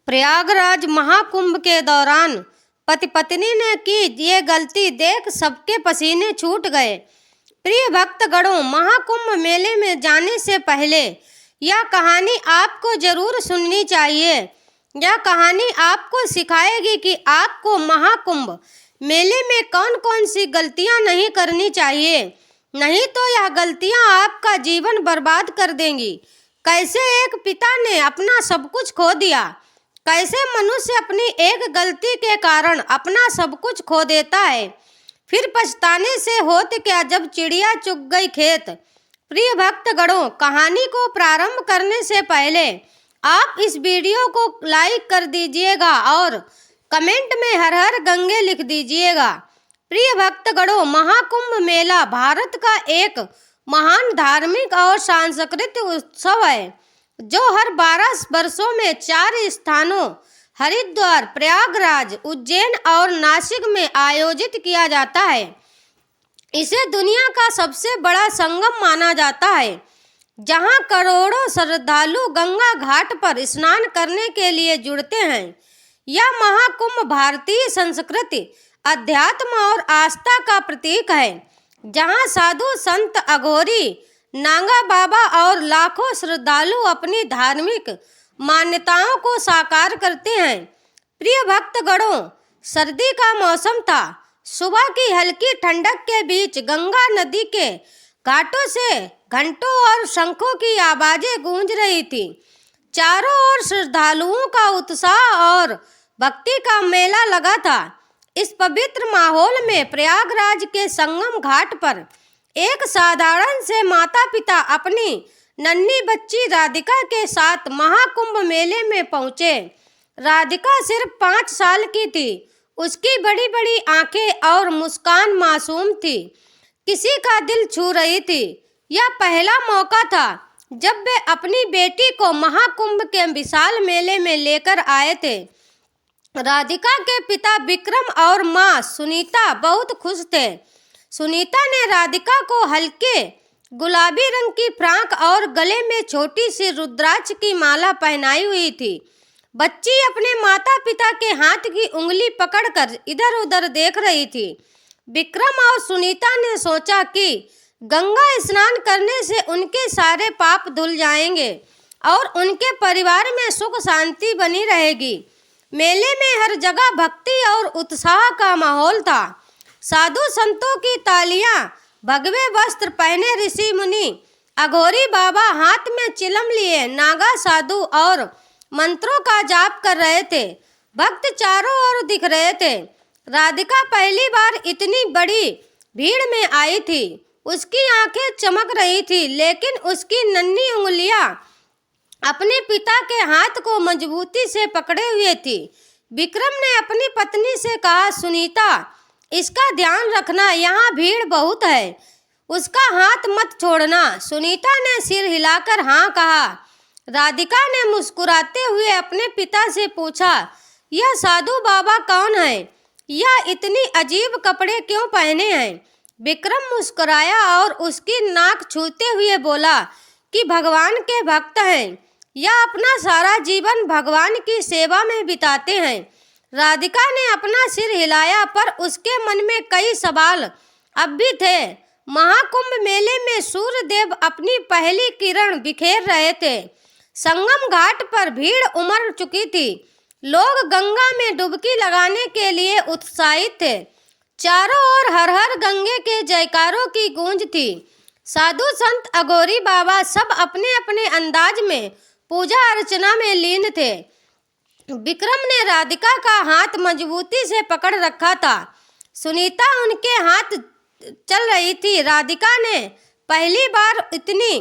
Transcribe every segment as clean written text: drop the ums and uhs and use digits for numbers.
प्रयागराज महाकुंभ के दौरान पति पत्नी ने की ये गलती देख सबके पसीने छूट गए। प्रिय भक्तगणों, महाकुंभ मेले में जाने से पहले यह कहानी आपको जरूर सुननी चाहिए। यह कहानी आपको सिखाएगी कि आपको महाकुंभ मेले में कौन कौन सी गलतियां नहीं करनी चाहिए, नहीं तो यह गलतियां आपका जीवन बर्बाद कर देंगी। कैसे एक पिता ने अपना सब कुछ खो दिया, कैसे मनुष्य अपनी एक गलती के कारण अपना सब कुछ खो देता है, फिर पछताने से होत क्या जब चिड़िया चुग गई खेत। प्रिय भक्तगणों, कहानी को प्रारंभ करने से पहले आप इस वीडियो को लाइक कर दीजिएगा और कमेंट में हर हर गंगे लिख दीजिएगा। प्रिय भक्तगणों, महाकुंभ मेला भारत का एक महान धार्मिक और सांस्कृतिक उत्सव है जो हर 12 वर्षों में 4 स्थानों हरिद्वार, प्रयागराज, उज्जैन और नासिक में आयोजित किया जाता है। इसे दुनिया का सबसे बड़ा संगम माना जाता है, जहां करोड़ों श्रद्धालु गंगा घाट पर स्नान करने के लिए जुड़ते हैं। यह महाकुंभ भारतीय संस्कृति, अध्यात्म और आस्था का प्रतीक है, जहां साधु संत, अघोरी, नागा बाबा और लाखों श्रद्धालु अपनी धार्मिक मान्यताओं को साकार करते हैं। प्रिय भक्तगणों, सर्दी का मौसम था। सुबह की हल्की ठंडक के बीच गंगा नदी के घाटों से घंटों और शंखों की आवाजें गूंज रही थी। चारों ओर श्रद्धालुओं का उत्साह और भक्ति का मेला लगा था। इस पवित्र माहौल में प्रयागराज के संगम घाट पर एक साधारण से माता पिता अपनी नन्ही बच्ची राधिका के साथ महाकुंभ मेले में पहुंचे। राधिका सिर्फ 5 साल की थी। उसकी बड़ी बड़ी आंखें और मुस्कान मासूम थी, किसी का दिल छू रही थी। यह पहला मौका था जब वे अपनी बेटी को महाकुंभ के विशाल मेले में लेकर आए थे। राधिका के पिता विक्रम और माँ सुनीता बहुत खुश थे। सुनीता ने राधिका को हल्के गुलाबी रंग की फ्रॉक और गले में छोटी सी रुद्राक्ष की माला पहनाई हुई थी। बच्ची अपने माता पिता के हाथ की उंगली पकड़कर इधर उधर देख रही थी। विक्रम और सुनीता ने सोचा कि गंगा स्नान करने से उनके सारे पाप धुल जाएंगे और उनके परिवार में सुख शांति बनी रहेगी। मेले में हर जगह भक्ति और उत्साह का माहौल था। साधु संतों की तालियां, भगवे वस्त्र पहने ऋषि मुनि, अघोरी बाबा हाथ में चिलम लिए, नागा साधु और मंत्रों का जाप कर रहे थे। भक्त चारों ओर दिख रहे थे। राधिका पहली बार इतनी बड़ी भीड़ में आई थी। उसकी आंखें चमक रही थी, लेकिन उसकी नन्ही उंगलियां अपने पिता के हाथ को मजबूती से पकड़े हुए थी। विक्रम ने अपनी पत्नी से कहा, सुनीता, इसका ध्यान रखना, यहाँ भीड़ बहुत है, उसका हाथ मत छोड़ना। सुनीता ने सिर हिलाकर हाँ कहा। राधिका ने मुस्कुराते हुए अपने पिता से पूछा, यह साधु बाबा कौन है? यह इतनी अजीब कपड़े क्यों पहने हैं? विक्रम मुस्कुराया और उसकी नाक छूते हुए बोला कि भगवान के भक्त हैं। यह अपना सारा जीवन भगवान की सेवा में बिताते हैं। राधिका ने अपना सिर हिलाया, पर उसके मन में कई सवाल अब भी थे। महाकुंभ मेले में सूर्य देव अपनी पहली किरण बिखेर रहे थे। संगम घाट पर भीड़ उमड़ चुकी थी। लोग गंगा में डुबकी लगाने के लिए उत्साहित थे। चारों ओर हर हर गंगे के जयकारों की गूंज थी। साधु संत, अघोरी बाबा सब अपने अपने अंदाज में पूजा अर्चना में लीन थे। विक्रम ने राधिका का हाथ मजबूती से पकड़ रखा था। सुनीता उनके हाथ चल रही थी। राधिका ने पहली बार इतनी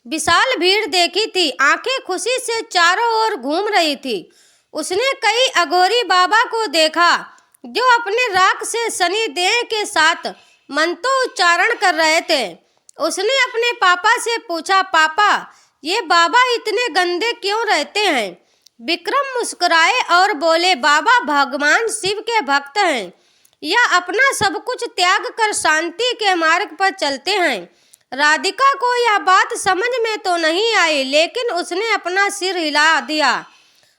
विशाल भीड़ देखी थी। आंखें खुशी से चारों ओर घूम रही थी। उसने कई अघोरी बाबा को देखा जो अपने राख से शनि देव के साथ मंत्र उच्चारण कर रहे थे। उसने अपने पापा से पूछा, पापा, ये बाबा इतने गंदे क्यों रहते हैं? विक्रम मुस्कुराए और बोले, बाबा भगवान शिव के भक्त हैं। यह अपना सब कुछ त्याग कर शांति के मार्ग पर चलते हैं। राधिका को यह बात समझ में तो नहीं आई, लेकिन उसने अपना सिर हिला दिया।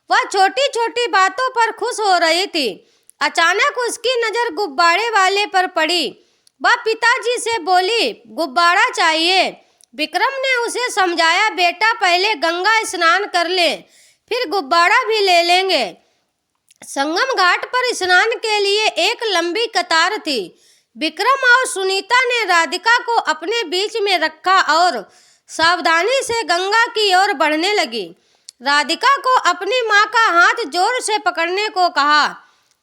वह छोटी छोटी बातों पर खुश हो रही थी। अचानक उसकी नजर गुब्बारे वाले पर पड़ी। वह पिताजी से बोली, गुब्बारा चाहिए। विक्रम ने उसे समझाया, बेटा पहले गंगा स्नान कर ले, फिर गुब्बारा भी ले लेंगे। संगम घाट पर स्नान के लिए एक लंबी कतार थी। विक्रम और सुनीता ने राधिका को अपने बीच में रखा और सावधानी से गंगा की ओर बढ़ने लगी। राधिका को अपनी माँ का हाथ जोर से पकड़ने को कहा।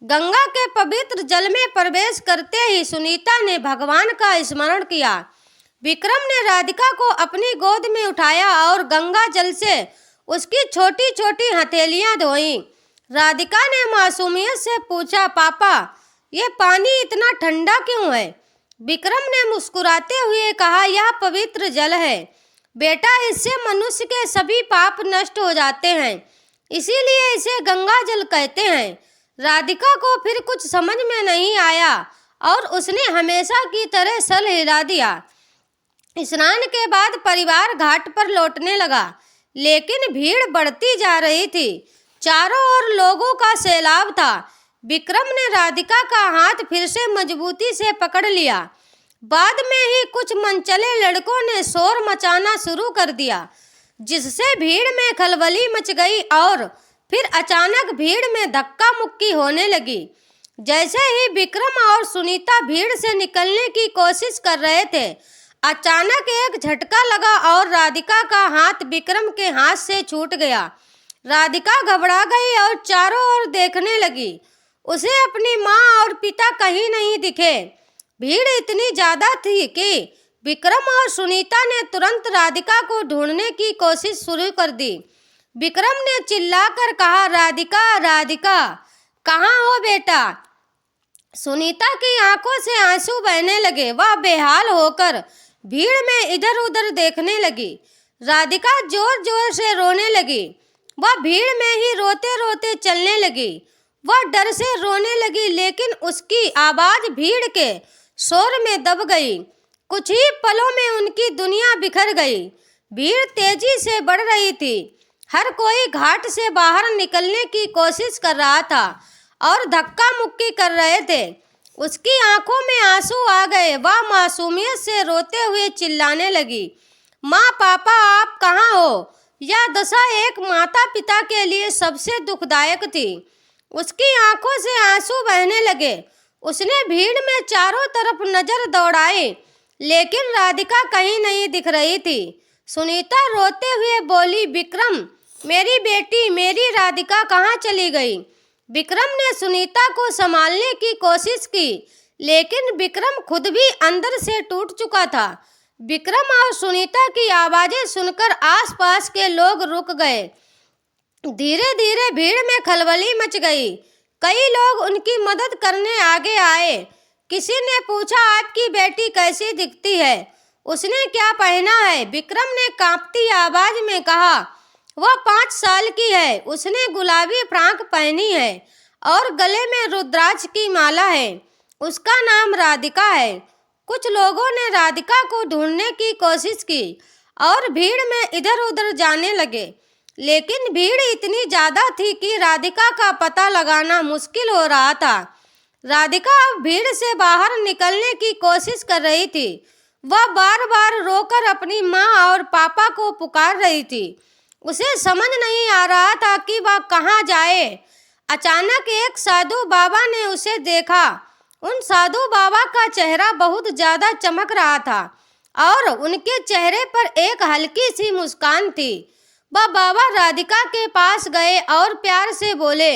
गंगा के पवित्र जल में प्रवेश करते ही सुनीता ने भगवान का स्मरण किया। विक्रम ने राधिका को अपनी गोद में उठाया और गंगा जल से उसकी छोटी छोटी हथेलियां धोई। राधिका ने मासूमियत से पूछा, पापा ये पानी इतना ठंडा क्यों है? विक्रम ने मुस्कुराते हुए कहा, यह पवित्र जल है बेटा, इससे मनुष्य के सभी पाप नष्ट हो जाते हैं, इसीलिए इसे गंगा जल कहते हैं। राधिका को फिर कुछ समझ में नहीं आया और उसने हमेशा की तरह सर हिला दिया। स्नान के बाद परिवार घाट पर लौटने लगा, लेकिन भीड़ बढ़ती जा रही थी। चारों ओर लोगों का सैलाब था। विक्रम ने राधिका का हाथ फिर से मजबूती से पकड़ लिया। बाद में ही कुछ मनचले लड़कों ने शोर मचाना शुरू कर दिया, जिससे भीड़ में खलबली मच गई और फिर अचानक भीड़ में धक्का मुक्की होने लगी। जैसे ही विक्रम और सुनीता भीड़ से निकलने की कोशिश कर रहे थे, अचानक एक झटका लगा और राधिका का हाथ विक्रम के हाथ से छूट गया। राधिका घबरा गई और चारों ओर देखने लगी। उसे अपनी माँ और पिता कहीं नहीं दिखे। भीड़ इतनी ज्यादा थी कि विक्रम और सुनीता ने तुरंत राधिका को ढूंढने की कोशिश शुरू कर दी। विक्रम ने चिल्लाकर कहा, राधिका, राधिका, कहाँ हो बेटा? सुनीता की आंखों से आंसू बहने लगे। वह बेहाल होकर भीड़ में इधर उधर देखने लगी। राधिका जोर जोर से रोने लगी। वह भीड़ में ही रोते रोते चलने लगी। वह डर से रोने लगी, लेकिन उसकी आवाज भीड़ के शोर में दब गई। कुछ ही पलों में उनकी दुनिया बिखर गई। भीड़ तेजी से बढ़ रही थी। हर कोई घाट से बाहर निकलने की कोशिश कर रहा था और धक्का मुक्की कर रहे थे। उसकी आंखों में आंसू आ गए। वह मासूमियत से रोते हुए चिल्लाने लगी, माँ, पापा, आप कहाँ हो? यह दशा एक माता पिता के लिए सबसे दुखदायक थी। उसकी आंखों से आंसू बहने लगे। उसने भीड़ में चारों तरफ नजर दौड़ाई, लेकिन राधिका कहीं नहीं दिख रही थी। सुनीता रोते हुए बोली, विक्रम, मेरी बेटी, मेरी राधिका कहाँ चली गई? विक्रम ने सुनीता को संभालने की कोशिश की, लेकिन विक्रम खुद भी अंदर से टूट चुका था। विक्रम और सुनीता की आवाजें सुनकर आसपास के लोग रुक गए। धीरे धीरे भीड़ में खलबली मच गई। कई लोग उनकी मदद करने आगे आए। किसी ने पूछा, आपकी बेटी कैसी दिखती है? उसने क्या पहना है? विक्रम ने कांपती आवाज में कहा, वह 5 साल की है। उसने गुलाबी फ्रॉक पहनी है और गले में रुद्राक्ष की माला है। उसका नाम राधिका है। कुछ लोगों ने राधिका को ढूंढने की कोशिश की और भीड़ में इधर उधर जाने लगे, लेकिन भीड़ इतनी ज्यादा थी कि राधिका का पता लगाना मुश्किल हो रहा था। राधिका अब भीड़ से बाहर निकलने की कोशिश कर रही थी। वह बार बार रोकर अपनी माँ और पापा को पुकार रही थी। उसे समझ नहीं आ रहा था कि वह कहाँ जाए। अचानक एक साधु बाबा ने उसे देखा। उन साधु बाबा का चेहरा बहुत ज्यादा चमक रहा था और उनके चेहरे पर एक हल्की सी मुस्कान थी। वह बाबा राधिका के पास गए और प्यार से बोले,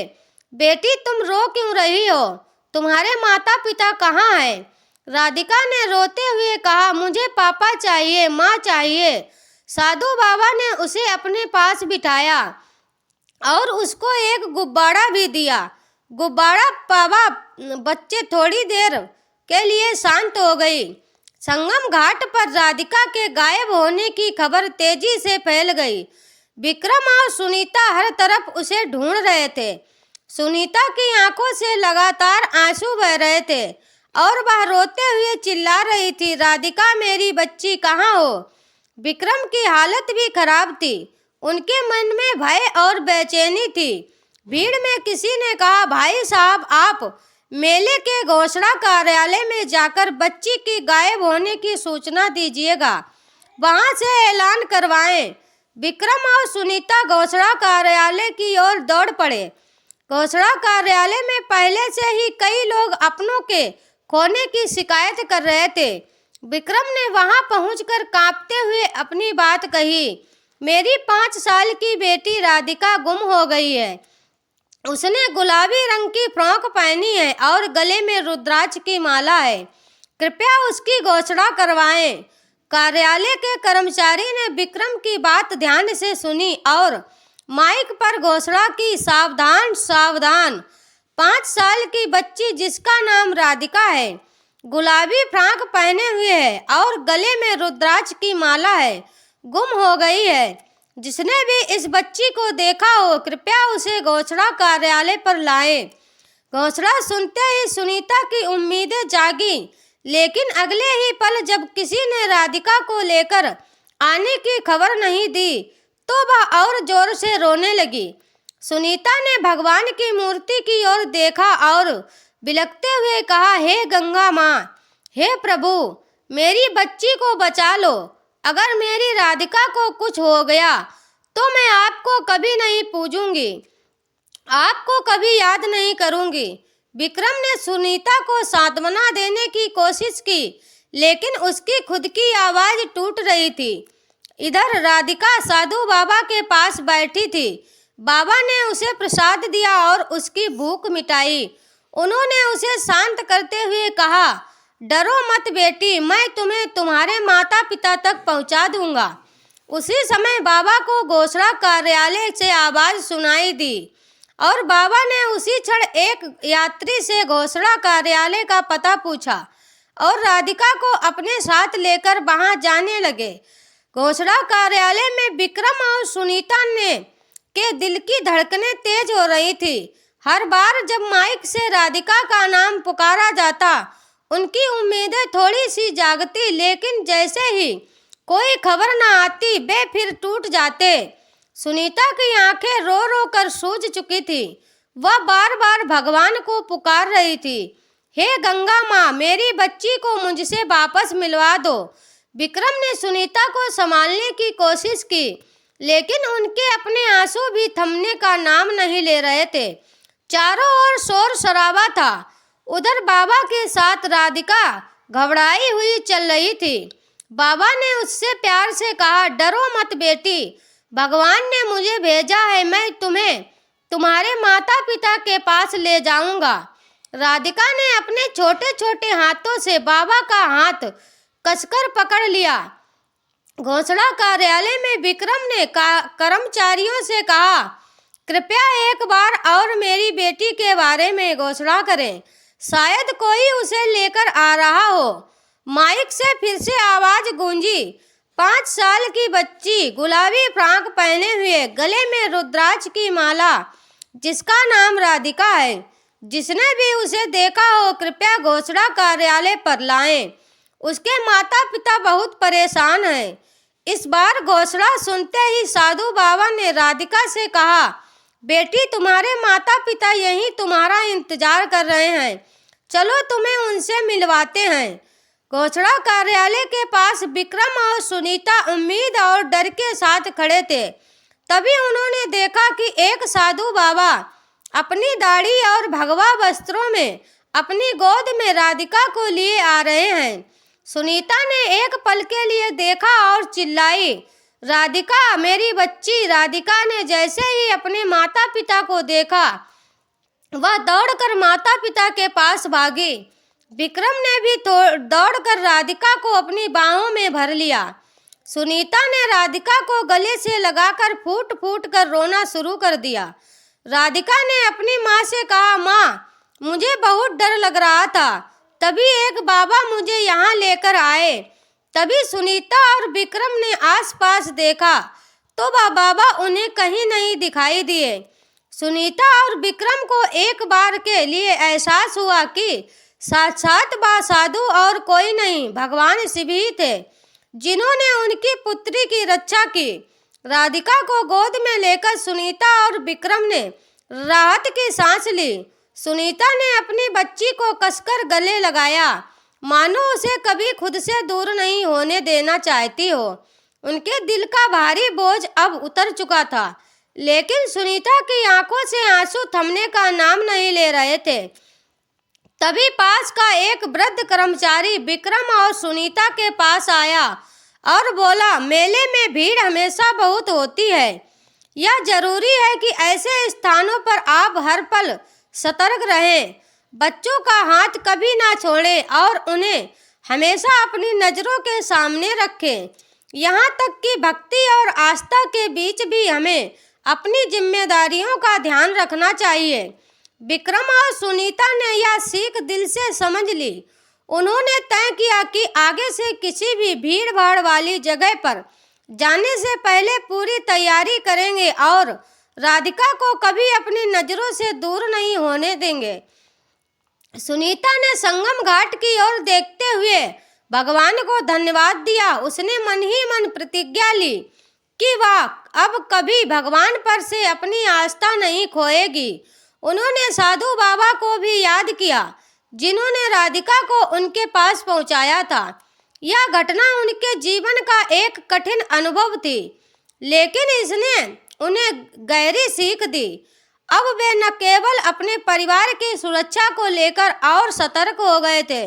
बेटी, तुम रो क्यों रही हो? तुम्हारे माता पिता कहाँ हैं? राधिका ने रोते हुए कहा, मुझे पापा चाहिए, माँ चाहिए। साधु बाबा ने उसे अपने पास बिठाया और उसको एक गुब्बारा भी दिया। गुब्बारा बाबा बच्चे थोड़ी देर के लिए शांत हो गई। संगम घाट पर राधिका के गायब होने की खबर तेजी से फैल गई। विक्रम और सुनीता हर तरफ उसे ढूंढ रहे थे। सुनीता की आंखों से लगातार आंसू बह रहे थे और वह रोते हुए चिल्ला रही थी, राधिका, मेरी बच्ची कहाँ हो? विक्रम की हालत भी खराब थी। उनके मन में भय और बेचैनी थी। भीड़ में किसी ने कहा, भाई साहब, आप मेले के घोषणा कार्यालय में जाकर बच्ची की गायब होने की सूचना दीजिएगा, वहां से ऐलान करवाएं। विक्रम और सुनीता घोषणा कार्यालय की ओर दौड़ पड़े। घोषणा कार्यालय में पहले से ही कई लोग अपनों के खोने की शिकायत कर रहे थे। विक्रम ने वहां पहुंचकर कांपते हुए अपनी बात कही, मेरी 5 साल की बेटी राधिका गुम हो गई है। उसने गुलाबी रंग की फ्रॉक पहनी है और गले में रुद्राक्ष की माला है। कृपया उसकी घोषणा करवाएं। कार्यालय के कर्मचारी ने विक्रम की बात ध्यान से सुनी और माइक पर घोषणा की, सावधान सावधान, 5 साल की बच्ची जिसका नाम राधिका है, गुलाबी फ्रॉक पहने हुए है और गले में रुद्राक्ष की माला है, गुम हो गई है। जिसने भी इस बच्ची को देखा हो कृपया उसे घोषणा कार्यालय पर लाए। घोषणा सुनते ही सुनीता की उम्मीदें जागी, लेकिन अगले ही पल जब किसी ने राधिका को लेकर आने की खबर नहीं दी तो वह और जोर से रोने लगी। सुनीता ने भगवान की मूर्ति की ओर देखा और बिलखते हुए कहा, हे गंगा माँ, हे प्रभु, मेरी बच्ची को बचा लो। अगर मेरी राधिका को कुछ हो गया तो मैं आपको कभी नहीं पूजूंगी, आपको कभी याद नहीं करूंगी। विक्रम ने सुनीता को सांत्वना देने की कोशिश की, लेकिन उसकी खुद की आवाज टूट रही थी। इधर राधिका साधु बाबा के पास बैठी थी। बाबा ने उसे प्रसाद दिया और उसकी भूख मिटाई। उन्होंने उसे शांत करते हुए कहा, डरो मत बेटी, मैं तुम्हें तुम्हारे माता पिता तक पहुंचा दूंगा। उसी समय बाबा को घोषणा कार्यालय से आवाज सुनाई दी और बाबा ने उसी क्षण एक यात्री से घोषणा कार्यालय का पता पूछा और राधिका को अपने साथ लेकर वहां जाने लगे। घोषणा कार्यालय में विक्रम और सुनीता ने के दिल की धड़कनें तेज हो रही थी। हर बार जब माइक से राधिका का नाम पुकारा जाता उनकी उम्मीदें थोड़ी सी जागती, लेकिन जैसे ही कोई खबर न आती वे फिर टूट जाते। सुनीता की आंखें रो रो कर सूज चुकी थी। वह बार बार भगवान को पुकार रही थी, हे गंगा माँ, मेरी बच्ची को मुझसे वापस मिलवा दो। विक्रम ने सुनीता को संभालने की कोशिश की, लेकिन उनके अपने आंसू भी थमने का नाम नहीं ले रहे थे। चारों ओर शोर शराबा था। उधर बाबा के साथ राधिका घबराई हुई चल रही थी। बाबा ने उससे प्यार से कहा, डरो मत बेटी, भगवान ने मुझे भेजा है, मैं तुम्हें तुम्हारे माता पिता के पास ले जाऊंगा। राधिका ने अपने छोटे छोटे हाथों से बाबा का हाथ कसकर पकड़ लिया। घोषणा कार्यालय में विक्रम ने कर्मचारियों से कहा, कृपया एक बार और मेरी बेटी के बारे में घोषणा करें, शायद कोई उसे लेकर आ रहा हो। माइक से फिर से आवाज गूंजी, 5 साल की बच्ची, गुलाबी फ्रॉक पहने हुए, गले में रुद्राक्ष की माला, जिसका नाम राधिका है, जिसने भी उसे देखा हो कृपया घोषणा कार्यालय पर लाएं। उसके माता पिता बहुत परेशान हैं। इस बार घोषणा सुनते ही साधु बाबा ने राधिका से कहा, बेटी, तुम्हारे माता पिता यहीं तुम्हारा इंतजार कर रहे हैं, चलो तुम्हें उनसे मिलवाते हैं। घोषणा कार्यालय के पास विक्रम और सुनीता उम्मीद और डर के साथ खड़े थे। तभी उन्होंने देखा कि एक साधु बाबा अपनी दाढ़ी और भगवा वस्त्रों में अपनी गोद में राधिका को लिए आ रहे हैं। सुनीता ने एक पल के लिए देखा और चिल्लाई, राधिका, मेरी बच्ची। राधिका ने जैसे ही अपने माता पिता को देखा वह दौड़कर माता पिता के पास भागी। विक्रम ने भी दौड़कर राधिका को अपनी बाहों में भर लिया। सुनीता ने राधिका को गले से लगाकर फूट फूट कर रोना शुरू कर दिया। राधिका ने अपनी माँ से कहा, माँ, मुझे बहुत डर लग रहा था, तभी एक बाबा मुझे यहाँ लेकर आए। तभी सुनीता और विक्रम ने आसपास देखा तो वह बाबा उन्हें कहीं नहीं दिखाई दिए। सुनीता और विक्रम को एक बार के लिए एहसास हुआ कि साक्षात बा साधु और कोई नहीं, भगवान शिव ही थे, जिन्होंने उनकी पुत्री की रक्षा की। राधिका को गोद में लेकर सुनीता और विक्रम ने राहत की सांस ली। सुनीता ने अपनी बच्ची को कसकर गले लगाया, मानो उसे कभी खुद से दूर नहीं होने देना चाहती हो। उनके दिल का भारी बोझ अब उतर चुका था, लेकिन सुनीता की आंखों से आंसू थमने का नाम नहीं ले रहे थे। तभी पास का एक वृद्ध कर्मचारी विक्रम और सुनीता के पास आया और बोला, मेले में भीड़ हमेशा बहुत होती है। यह जरूरी है कि ऐसे स्थानों पर आप हर पल सतर्क रहें। बच्चों का हाथ कभी ना छोड़ें और उन्हें हमेशा अपनी नज़रों के सामने रखें। यहाँ तक कि भक्ति और आस्था के बीच भी हमें अपनी जिम्मेदारियों का ध्यान रखना चाहिए। विक्रम और सुनीता ने यह सीख दिल से समझ ली। उन्होंने तय किया कि आगे से किसी भी भीड़ भाड़ वाली जगह पर जाने से पहले पूरी तैयारी करेंगे और राधिका को कभी अपनी नज़रों से दूर नहीं होने देंगे। सुनीता ने संगम घाट की ओर देखते हुए भगवान को धन्यवाद दिया। उसने मन ही मन प्रतिज्ञा ली कि वह अब कभी भगवान पर से अपनी आस्था नहीं खोएगी। उन्होंने साधु बाबा को भी याद किया, जिन्होंने राधिका को उनके पास पहुंचाया था। यह घटना उनके जीवन का एक कठिन अनुभव थी, लेकिन इसने उन्हें गहरी सीख दी। अब वे न केवल अपने परिवार की सुरक्षा को लेकर और सतर्क हो गए थे,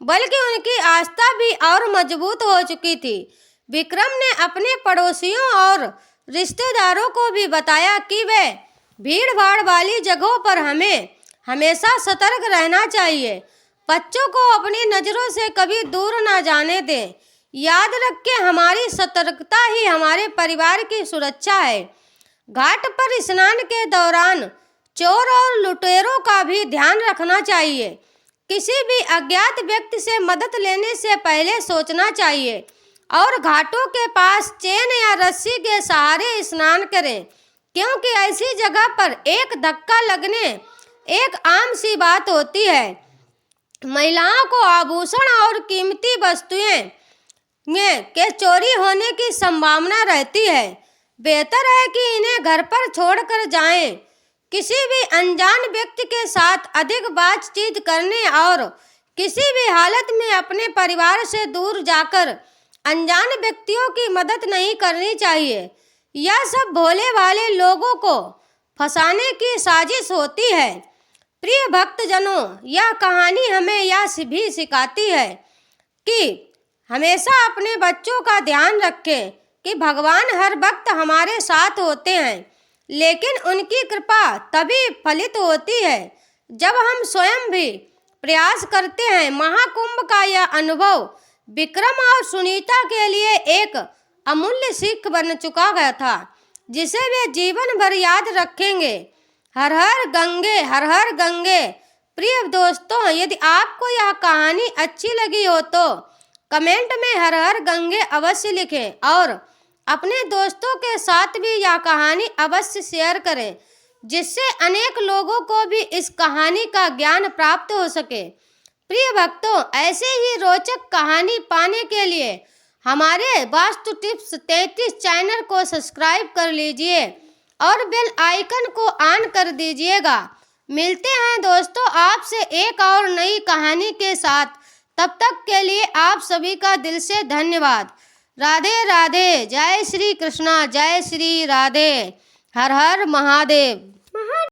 बल्कि उनकी आस्था भी और मजबूत हो चुकी थी। विक्रम ने अपने पड़ोसियों और रिश्तेदारों को भी बताया कि वे भीड़ भाड़ वाली जगहों पर हमें हमेशा सतर्क रहना चाहिए। बच्चों को अपनी नज़रों से कभी दूर ना जाने दें। याद रखें, हमारी सतर्कता ही हमारे परिवार की सुरक्षा है। घाट पर स्नान के दौरान चोर और लुटेरों का भी ध्यान रखना चाहिए। किसी भी अज्ञात व्यक्ति से मदद लेने से पहले सोचना चाहिए और घाटों के पास चेन या रस्सी के सहारे स्नान करें, क्योंकि ऐसी जगह पर एक धक्का लगने एक आम सी बात होती है। महिलाओं को आभूषण और कीमती वस्तुएं के चोरी होने की संभावना रहती है। बेहतर है कि इन्हें घर पर छोड़कर जाएं। किसी भी अनजान व्यक्ति के साथ अधिक बातचीत करने और किसी भी हालत में अपने परिवार से दूर जाकर अनजान व्यक्तियों की मदद नहीं करनी चाहिए। यह सब भोले भाले लोगों को फंसाने की साजिश होती है। प्रिय भक्तजनों, यह कहानी हमें यह भी सिखाती है कि हमेशा अपने बच्चों का ध्यान रखें कि भगवान हर वक्त हमारे साथ होते हैं, लेकिन उनकी कृपा तभी फलित होती है जब हम स्वयं भी प्रयास करते हैं। महाकुंभ का यह अनुभव विक्रम और सुनीता के लिए एक अमूल्य सीख बन चुका गया था, जिसे वे जीवन भर याद रखेंगे। हर हर गंगे, हर हर गंगे। प्रिय दोस्तों, यदि आपको यह कहानी अच्छी लगी हो तो कमेंट में हर हर गंगे अवश्य लिखें और अपने दोस्तों के साथ भी यह कहानी अवश्य शेयर करें, जिससे अनेक लोगों को भी इस कहानी का ज्ञान प्राप्त हो सके। प्रिय भक्तों, ऐसे ही रोचक कहानी पाने के लिए हमारे वास्तु टिप्स 33 चैनल को सब्सक्राइब कर लीजिए और बेल आइकन को ऑन कर दीजिएगा। मिलते हैं दोस्तों आपसे एक और नई कहानी के साथ। तब तक के लिए आप सभी का दिल से धन्यवाद। राधे राधे। जय श्री कृष्णा, जय श्री राधे। हर हर महादेव।